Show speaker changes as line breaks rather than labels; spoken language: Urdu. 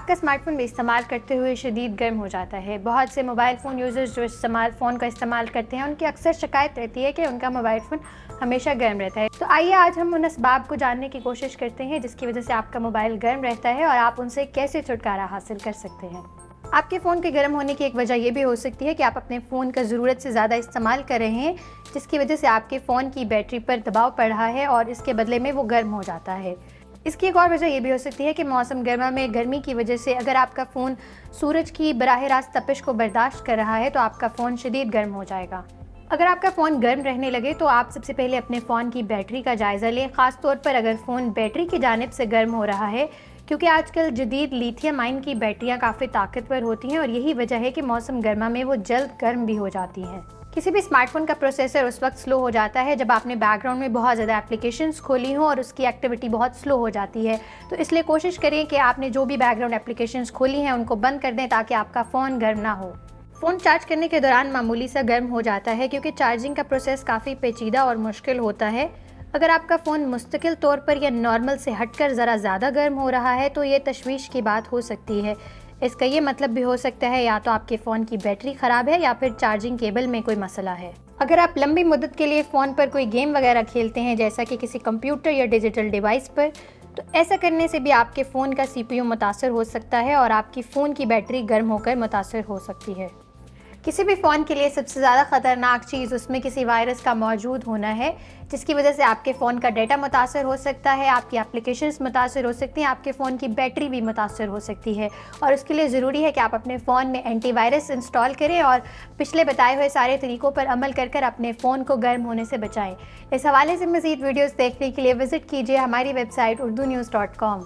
آپ کا اسمارٹ فون بھی استعمال کرتے ہوئے شدید گرم ہو جاتا ہے۔ بہت سے موبائل فون یوزرز جو فون کا استعمال کرتے ہیں ان کی اکثر شکایت رہتی ہے کہ ان کا موبائل فون ہمیشہ گرم رہتا ہے۔ تو آئیے آج ہم ان اسباب کو جاننے کی کوشش کرتے ہیں جس کی وجہ سے آپ کا موبائل گرم رہتا ہے اور آپ ان سے کیسے چھٹکارا حاصل کر سکتے ہیں۔ آپ کے فون کے گرم ہونے کی ایک وجہ یہ بھی ہو سکتی ہے کہ آپ اپنے فون کا ضرورت سے زیادہ استعمال کر رہے ہیں، جس کی وجہ سے آپ کے فون کی بیٹری پر دباؤ پڑ رہا ہے اور اس کے بدلے میں وہ گرم ہو جاتا ہے۔ اس کی ایک اور وجہ یہ بھی ہو سکتی ہے کہ موسم گرما میں گرمی کی وجہ سے اگر آپ کا فون سورج کی براہ راست تپش کو برداشت کر رہا ہے تو آپ کا فون شدید گرم ہو جائے گا۔ اگر آپ کا فون گرم رہنے لگے تو آپ سب سے پہلے اپنے فون کی بیٹری کا جائزہ لیں، خاص طور پر اگر فون بیٹری کی جانب سے گرم ہو رہا ہے، کیونکہ آج کل جدید لیتھیم آئن کی بیٹریاں کافی طاقتور ہوتی ہیں اور یہی وجہ ہے کہ موسم گرما میں وہ جلد گرم بھی ہو جاتی ہیں۔ کسی بھی اسمارٹ فون کا پروسیسر اس وقت سلو ہو جاتا ہے جب آپ نے بیک گراؤنڈ میں بہت زیادہ اپلیکیشنز کھولی ہوں اور اس کی ایکٹیویٹی بہت سلو ہو جاتی ہے، تو اس لیے کوشش کریں کہ آپ نے جو بھی بیک گراؤنڈ اپلیکیشنز کھولی ہیں ان کو بند کر دیں تاکہ آپ کا فون گرم نہ ہو۔ فون چارج کرنے کے دوران معمولی سا گرم ہو جاتا ہے کیونکہ چارجنگ کا پروسیس کافی پیچیدہ اور مشکل ہوتا ہے۔ اگر آپ کا فون مستقل طور پر یا نارمل سے ہٹ کر ذرا زیادہ گرم ہو رہا ہے تو یہ تشویش کی بات ہو سکتی ہے۔ اس کا یہ مطلب بھی ہو سکتا ہے یا تو آپ کے فون کی بیٹری خراب ہے یا پھر چارجنگ کیبل میں کوئی مسئلہ ہے۔ اگر آپ لمبی مدت کے لیے فون پر کوئی گیم وغیرہ کھیلتے ہیں جیسا کہ کسی کمپیوٹر یا ڈیجیٹل ڈیوائس پر، تو ایسا کرنے سے بھی آپ کے فون کا CPU متاثر ہو سکتا ہے اور آپ کی فون کی بیٹری گرم ہو کر متاثر ہو سکتی ہے۔ کسی بھی فون کے لیے سب سے زیادہ خطرناک چیز اس میں کسی وائرس کا موجود ہونا ہے، جس کی وجہ سے آپ کے فون کا ڈیٹا متاثر ہو سکتا ہے، آپ کی اپلیکیشنز متاثر ہو سکتی ہیں، آپ کے فون کی بیٹری بھی متاثر ہو سکتی ہے، اور اس کے لیے ضروری ہے کہ آپ اپنے فون میں اینٹی وائرس انسٹال کریں اور پچھلے بتائے ہوئے سارے طریقوں پر عمل کر اپنے فون کو گرم ہونے سے بچائیں۔ اس حوالے سے مزید ویڈیوز دیکھنے کے لیے وزٹ کیجیے ہماری ویب سائٹ urdunews.com۔